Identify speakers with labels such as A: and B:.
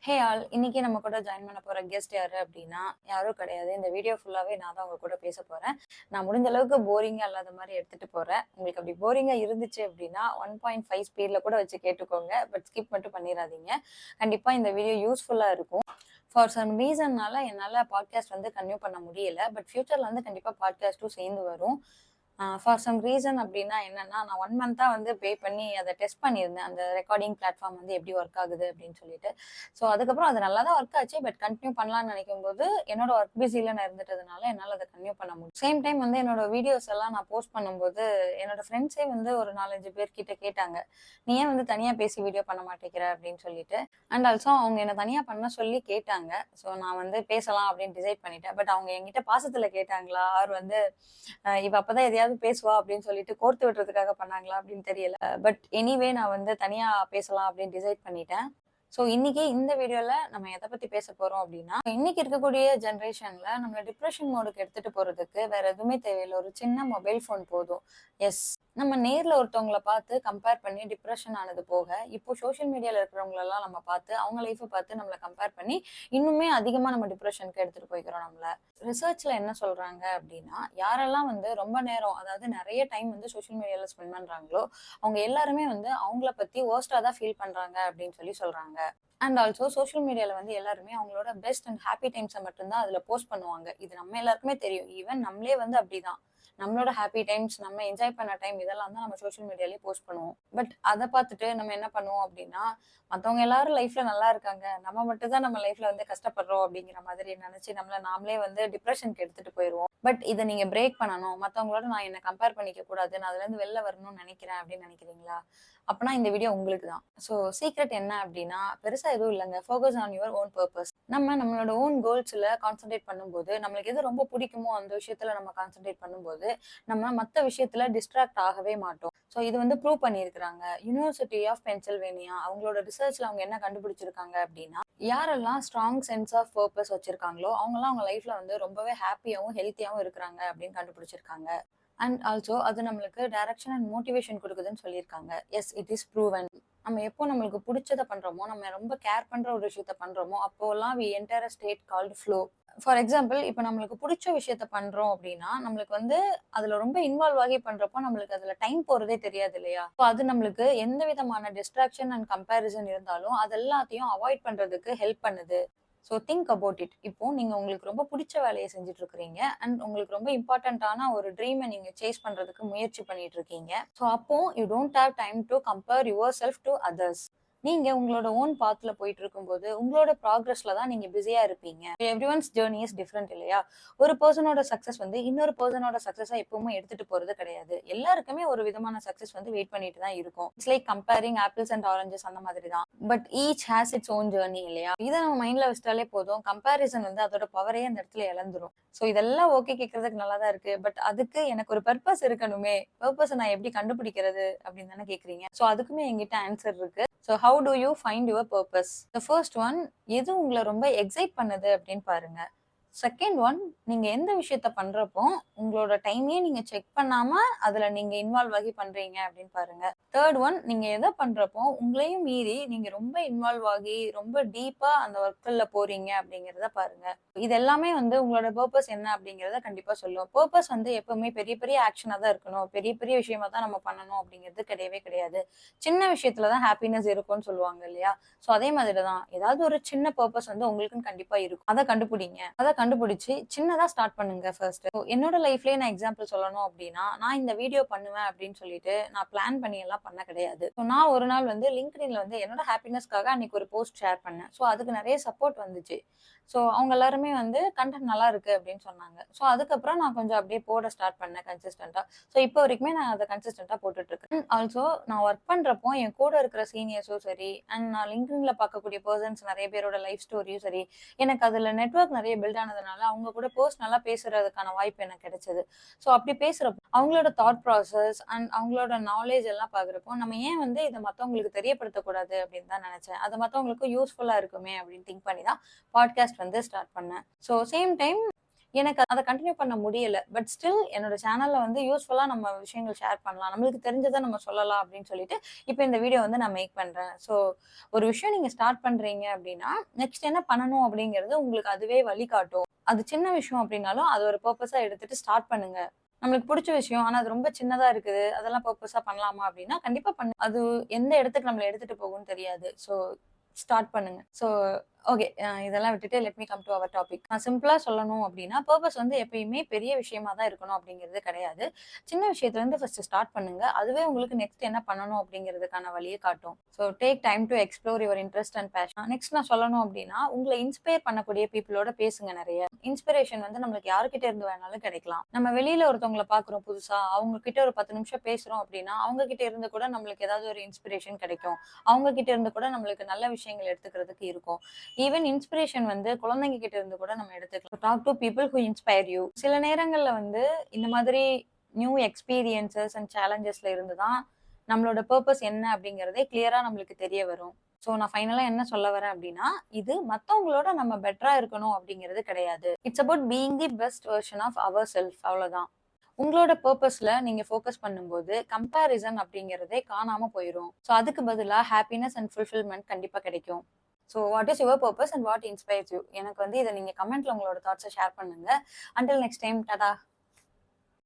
A: Hey all! இன்னைக்கு நம்ம கூட ஜாயின் பண்ண போற கெஸ்ட் யாரு அப்டின்னா, யாரும் கிடையாது. இந்த வீடியோ ஃபுல்லாவே நான் தான் உங்க கூட பேச போறேன். நான் முடிஞ்ச அளவுக்கு போரிங்கா இல்லாத மாரி எடுத்துட்டு போறேன். உங்களுக்கு அப்டி போரிங்கா இருந்துச்சு அப்டின்னா, 1.5 ஸ்பீட்ல கூட வச்சு கேட்டுக்கோங்க. பட் ஸ்கிப் மட்டும் பண்ணிறாதீங்க. கண்டிப்பா இந்த வீடியோ யூஸ்ஃபுல்லா இருக்கும். ஃபார் சம் ரீசன்னால என்னால பாட்காஸ்ட் வந்து கன்டின்யூ பண்ண முடியல. பட் ஃபியூச்சர்ல வந்து கண்டிப்பா பாட்காஸ்ட்டும் சேர்ந்து வரும். ஃபார் சம் ரீசன் அப்டின்னா என்னன்னா, நான் 1 மந்த்தா வந்து பே பண்ணி அத டெஸ்ட் பண்ணியிருந்தேன். அந்த ரெக்கார்டிங் பிளாட்ஃபார்ம் வந்து எப்படி ஒர்க் ஆகுது அப்படின்னு சொல்லிட்டு. ஸோ அதுக்கப்புறம் அது நல்லா தான் ஒர்க் ஆச்சு. பட் கன்டின்யூ பண்ணலாம்னு நினைக்கும்போது, என்னோட ஒர்க் பிஸில நான் இருந்துட்டதுனால என்னால அத கன்டின்யூ பண்ண முடியல. சேம் டைம் வந்து என்னோட வீடியோஸ் எல்லாம் நான் போஸ்ட் பண்ணும்போது, என்னோட ஃப்ரெண்ட்ஸே வந்து ஒரு 4, 5 பேர் கிட்ட கேட்டாங்க. "நீ ஏன் வந்து தனியா பேசி வீடியோ பண்ண மாட்டேங்கிற?" அப்படின்னு சொல்லிட்டு. அண்ட் ஆல்சோ அவங்க என்ன தனியா பண்ண சொல்லி கேட்டாங்க. ஸோ நான் வந்து பேசலாம் அப்படின்னு டிசைட் பண்ணிட்டேன். பட் அவங்க என்கிட்ட பாசத்துல கேட்டாங்களா? ஆர் வந்து இவ அப்பதான் எதையாவது பேசுவா அப்படின்னு சொல்லிட்டு கோர்த்து விடுறதுக்காக பண்ணாங்களா அப்படின்னு தெரியல. பட் எனிவே நான் வந்து தனியா பேசலாம் அப்படின்னு டிசைட் பண்ணிட்டேன். ஸோ இன்னைக்கு இந்த வீடியோல நம்ம எதை பத்தி பேச போறோம் அப்படின்னா, இன்னைக்கு இருக்கக்கூடிய ஜென்ரேஷன்ல நம்மள டிப்ரெஷன் மோடுக்கு எடுத்துட்டு போறதுக்கு வேற எதுவுமே தேவையில்ல. ஒரு சின்ன மொபைல் ஃபோன் போதும். எஸ். நம்ம நேர்ல ஒருத்தவங்கள பார்த்து கம்பேர் பண்ணி டிப்ரெஷன் ஆனது போக, இப்போ சோசியல் மீடியால இருக்கிறவங்களெல்லாம் நம்ம பார்த்து, அவங்க லைஃப்ப பார்த்து நம்மள கம்பேர் பண்ணி, இன்னுமே அதிகமா நம்ம டிப்ரெஷனுக்கு எடுத்துட்டு போய்க்கிறோம் நம்மள. ரிசர்ச்ல என்ன சொல்றாங்க அப்படின்னா, யாரெல்லாம் வந்து ரொம்ப நேரம், அதாவது நெறைய டைம் வந்து சோசியல் மீடியால ஸ்பெண்ட் பண்றாங்களோ, அவங்க எல்லாருமே வந்து அவங்கள பத்தி வொர்ஸ்ட்டா தான் ஃபீல் பண்றாங்க அப்படின்னு சொல்லி சொல்றாங்க. அண்ட் ஆல்சோ சோசியல் மீடியால வந்து எல்லாருமே அவங்களோட பெஸ்ட் அண்ட் ஹாப்பி டைம்ஸ மட்டும் தான் அதுல போஸ்ட் பண்ணுவாங்க. இது நம்ம எல்லாருக்குமே தெரியும். ஈவன் நம்மளே வந்து அப்படிதான். நம்மளோட ஹாப்பி டைம்ஸ், நம்ம என்ஜாய் பண்ண டைம் இதெல்லாம் தான் நம்ம சோசியல் மீடியாலயே போஸ்ட் பண்ணுவோம். பட் அத பார்த்துட்டு நம்ம என்ன பண்ணுவோம் அப்படின்னா, மத்தவங்க எல்லாரும் லைஃப்ல நல்லா இருக்காங்க. நம்ம மட்டும் தான் நம்ம லைஃப்ல வந்து கஷ்டப்படுறோம் அப்படிங்கிற மாதிரி நினைச்சு நம்மள நாமளே வந்து டிப்ரஷனுக்கு எடுத்துட்டு போயிருவோம். பட் இத நீங்க பிரேக் பண்ணணும். மத்தவங்களோட நான் என்ன கம்பேர் பண்ணிக்க கூடாது. நான் அதுலருந்து வெளில வரணும்னு நினைக்கிறேன் அப்படின்னு நினைக்கிறீங்களா? அப்பனா இந்த வீடியோ உங்களுக்கு தான். ஸோ சீக்ரெட் என்ன அப்படின்னா, பெருசா எதுவும் இல்லங்க. Focus on your own purpose. நம்ம நம்மளோட ஓன் கோல்ஸ்ல கான்சன்ட்ரேட் பண்ணும்போது, நம்மளுக்கு எது ரொம்ப பிடிக்குமோ அந்த விஷயத்துல நம்ம கான்சன்ட்ரேட் பண்ணும்போது, நம்ம மத்த விஷயத்துல டிஸ்ட்ராக்ட் ஆகவே மாட்டோம். ஸோ இது வந்து ப்ரூவ் பண்ணியிருக்கிறாங்க. யுனிவர்சிட்டி ஆஃப் பென்சில்வேனியா அவங்களோட ரிசர்ச்ல அவங்க என்ன கண்டுபிடிச்சிருக்காங்க அப்படின்னா, யாரெல்லாம் ஸ்ட்ராங் சென்ஸ் ஆஃப் பர்ப்பஸ் வச்சிருக்காங்களோ, அவங்கலாம் அவங்க லைஃப்ல வந்து ரொம்பவே ஹாப்பியாவும், ஹெல்த்தியாவும் இருக்கிறாங்க அப்படின்னு கண்டுபிடிச்சிருக்காங்க. அண்ட் ஆல்சோ அது நம்மளுக்கு டைரக்ஷன் அண்ட் மோட்டிவேஷன் குடுக்குதுன்னு சொல்லியிருக்காங்க. Yes, it is proven. நம்ம எப்போ நம்மளுக்கு புடிச்சத பண்றோமோ, நம்ம ரொம்ப கேர் பண்ற ஒரு விஷயத்த பண்றோமோ, அப்போலாம் we enter a state called flow. For example, இப்ப நம்மளுக்கு புடிச்ச விஷயத்த பண்றோம் அப்படின்னா, நம்மளுக்கு வந்து அதுல ரொம்ப இன்வால்வ் ஆகி பண்றப்போ, நம்மளுக்கு அதுல டைம் போறதே தெரியாது இல்லையா? ஸோ அது நம்மளுக்கு எந்த விதமான டிஸ்ட்ராக்ஷன் அண்ட் கம்பேரிசன் இருந்தாலும், அது எல்லாத்தையும் அவாய்ட் பண்றதுக்கு ஹெல்ப் பண்ணுது. So think about it. இப்போ நீங்க உங்களுக்கு ரொம்ப புடிச்ச வேலைய செஞ்சுட்டு இருக்கிறீங்க. அண்ட் உங்களுக்கு ரொம்ப இம்பார்ட்டன்ட்டான ஒரு ட்ரீம நீங்க சேஸ் பண்றதுக்கு முயற்சி பண்ணிட்டு இருக்கீங்க. ஸோ அப்போ you don't have time to compare yourself to others. நீங்க உங்களோட ஓன் பாத்ல போயிட்டு இருக்கும்போது, உங்களோட ப்ராக்ரஸ்ல தான் நீங்க பிஸியா இருப்பீங்க. எவ்ரிஒன்ஸ் ஜர்னி இஸ் டிஃபரெண்ட் இல்லையா? ஒரு பெர்சனோட சக்சஸ் வந்து இன்னொரு பெர்சனோட சக்சஸா எப்பவுமே எடுத்துட்டு போறது கிடையாது. எல்லாருக்குமே ஒரு விதமான சக்சஸ் வந்து வெயிட் பண்ணிட்டு தான் இருக்கும். It's like comparing apples and oranges அந்த மாதிரி தான். But each has its own journey இல்லையா? இத நம்ம மைண்ட்ல வச்சுட்டாலே போதும். கம்பேரிசன் வந்து அதோட பவரே அந்த இடத்துல இழந்துரும். சோ இதெல்லாம் ஓகே, கேட்கறதுக்கு நல்லா தான் இருக்கு. பட் அதுக்கு எனக்கு ஒரு பர்ப்பஸ் இருக்கணுமே. பர்ப்பஸ நான் எப்படி கண்டுபிடிக்கிறது அப்படின்னு தானே கேக்குறீங்க. சோ அதுக்குமே என்கிட்ட ஆன்சர் இருக்கு. So have to you find your purpose? The first one, எது உங்கள ரொம்ப எக்ஸைட் பண்ணுது அப்படின்னு பாருங்க. செகண்ட் ஒன், நீங்க எந்த விஷயத்த பண்றப்போ உங்களோட டைமையே நீங்க செக் பண்ணாம அதுல நீங்க இன்வால்வ் ஆகி பண்றீங்க அப்படின்னு பாருங்க. தேர்ட் ஒன், நீங்க எதை பண்றப்போ உங்களையும் மீறி நீங்க ரொம்ப இன்வால்வ் ஆகி ரொம்ப டீப்பா அந்த ஒர்க்குள்ள போறீங்க அப்படிங்கறத பாருங்க. இது எல்லாமே வந்து உங்களோட பர்பஸ் என்ன அப்படிங்கறத கண்டிப்பா சொல்லும். பர்பஸ் வந்து எப்பவுமே பெரிய பெரிய ஆக்ஷனா தான் இருக்கணும், பெரிய பெரிய விஷயமா தான் நம்ம பண்ணணும் அப்படிங்கிறது கிடையவே கிடையாது. சின்ன விஷயத்துல தான் ஹாப்பினஸ் இருக்கும்னு சொல்லுவாங்க இல்லையா? சோ அதே மாதிரி தான் ஏதாவது ஒரு சின்ன பர்பஸ் வந்து உங்களுக்குன்னு கண்டிப்பா இருக்கும். அதை கண்டுபிடிங்க. அதை கண்டுபிடிச்சு சின்னதா ஸ்டார்ட் பண்ணுங்க ஃபர்ஸ்ட். என்னோட லைஃப்லயே நான் எக்ஸாம்பிள் சொல்லணும் அப்படின்னா, நான் இந்த வீடியோ பண்ணுவேன் அப்படின்னு சொல்லிட்டு நான் பிளான் பண்ணி எல்லாம் பண்ண கிடையாது. நான் ஒரு நாள் வந்து லிங்க்டின்ல வந்து என்னோட ஹாப்பினஸ்க்காக அன்னைக்கு ஒரு போஸ்ட் ஷேர் பண்ணேன். ஸோ அதுக்கு நிறைய சப்போர்ட் வந்துச்சு. ஸோ அவங்க எல்லாருமே வந்து கண்டென்ட் நல்லா இருக்கு அப்படின்னு சொன்னாங்க. ஸோ அதுக்கப்புறம் நான் கொஞ்சம் அப்படியே போட ஸ்டார்ட் பண்ணேன் கன்சிஸ்டன்டா. ஸோ இப்போ வரைக்குமே நான் அதை கன்சிஸ்டன்டா போட்டுட்டு இருக்கேன். ஆல்சோ நான் ஒர்க் பண்றப்போ என் கூட இருக்கிற சீனியர்ஸும் சரி, அண்ட் நான் லிங்க்டின்ல பார்க்கக்கூடிய பர்சன்ஸ் நிறைய பேரோட லைஃப் ஸ்டோரியும் சரி, எனக்கு அதுல நெட்வொர்க் நிறைய பில்ட் ஆனதுனால அவங்க கூட பர்சனலா பேசுறதுக்கான வாய்ப்பு எனக்கு கிடைச்சது. ஸோ அப்படி பேசுறப்போ அவங்களோட தாட் ப்ராசஸ் அண்ட் அவங்களோட நாலேஜ் எல்லாம் பாக்குறப்போ நம்ம ஏன் வந்து இதை மத்தவங்களுக்கு தெரியப்படுத்தக்கூடாது அப்படின்னு தான் நினைச்சேன். அது மத்தவங்களுக்கு யூஸ்ஃபுல்லா இருக்குமே அப்படின்னு திங்க் பண்ணி தான் பாட்காஸ்ட் வந்து ஸ்டார்ட் பண்ணேன். ஸோ சேம் டைம் எனக்கு அத கன்டின்யூ பண்ண முடியல. பட் ஸ்டில் என்னோட சேனல்ல வந்து யூஸ்ஃபுல்லா நம்ம விஷயங்கள் ஷேர் பண்ணலாம். நம்மளுக்கு தெரிஞ்சத நம்ம சொல்லலாம் அப்படின்னு சொல்லிட்டு, இப்ப இந்த வீடியோ வந்து நான் மேக் பண்றேன். ஸோ ஒரு விஷயம் நீங்க ஸ்டார்ட் பண்றீங்க அப்படின்னா, நெக்ஸ்ட் என்ன பண்ணணும் அப்படிங்கிறது உங்களுக்கு அதுவே வழிகாட்டும். அது சின்ன விஷயம் அப்படின்னாலும், அது ஒரு பர்ப்பஸா எடுத்துட்டு ஸ்டார்ட் பண்ணுங்க. நம்மளுக்கு புடிச்ச விஷயம். ஆனா, அது ரொம்ப சின்னதா இருக்குது. அதெல்லாம் பர்ப்பஸா பண்ணலாமா அப்படின்னா, கண்டிப்பா அது எந்த இடத்துக்கு நம்மள எடுத்துட்டு போகும்னு தெரியாது. ஸோ ஸ்டார்ட் பண்ணுங்க. So okay. இதெல்லாம் விட்டுட்டு let me come to our topic. நான் சிம்பிளா சொல்லணும் அப்டின்னா, பர்ப்பஸ் வந்து எப்பயுமே பெரிய விஷயமா தான் இருக்கணும் அப்டிங்கிறது கிடையாது. சின்ன விஷயத்துலருந்து ஃபர்ஸ்ட் ஸ்டார்ட் பண்ணுங்க. அதுவே உங்களுக்கு நெக்ஸ்ட் என்ன பண்ணணும் அப்டிங்கிறதுக்கான வழிய காட்டும். So take time to explore your interest and passion. Next நான் சொல்லணும் அப்டின்னா, உங்கள இன்ஸ்பயர் பண்ணக்கூடிய பீப்பிளோட பேசுங்க நெறைய. இன்ஸ்பிரேஷன் வந்து நம்மளுக்கு யார்கிட்ட இருந்து வேணாலும் கிடைக்கலாம். நம்ம வெளியில ஒருத்தவங்கள பார்க்குறோம் புதுசா, அவங்க கிட்ட ஒரு 10 நிமிஷம் பேசுறோம் அப்டின்னா, அவங்க கிட்ட இருந்து கூட நம்மளுக்கு ஏதாவது ஒரு இன்ஸ்பிரேஷன் கிடைக்கும். அவங்க கிட்ட இருந்து கூட நம்மளுக்கு நல்ல விஷயங்கள் எடுத்துக்கிறதுக்கு இருக்கும். ஈவன் இன்ஸ்பிரேஷன் வந்து குழந்தைங்க கிட்ட இருந்து கூட நம்ம எடுத்துக்கலாம். Talk to people who inspire you. சில நேரங்கள்ல வந்து இந்த மாதிரி நியூ எக்ஸ்பீரியன்சஸ் அண்ட் சேலஞ்சஸ்ல இருந்து தான் நம்மளோட பர்ப்பஸ் என்ன அப்படிங்கிறதே கிளியரா நம்மளுக்கு தெரிய வரும். ஸோ நான் ஃபைனலா என்ன சொல்ல வரேன் அப்படின்னா, இது மத்தவங்களோட நம்ம பெட்டரா இருக்கணும் அப்படிங்கிறது கிடையாது. It's about being the best version of ourself. அவ்வளவுதான். உங்களோட பர்ப்பஸ்ல நீங்க ஃபோக்கஸ் பண்ணும்போது கம்பேரிசன் அப்படிங்கிறதே காணாம போயிரும். ஸோ அதுக்கு பதிலா ஹாப்பினஸ் அண்ட் ஃபுல்ஃபில்மென்ட் கண்டிப்பா கிடைக்கும். So what is your purpose and what inspires you? எனக்கு வந்து இத நீங்க கமெண்ட்ல உங்களோட தாட்ஸ ஷேர் பண்ணுங்க. Until next time Tata.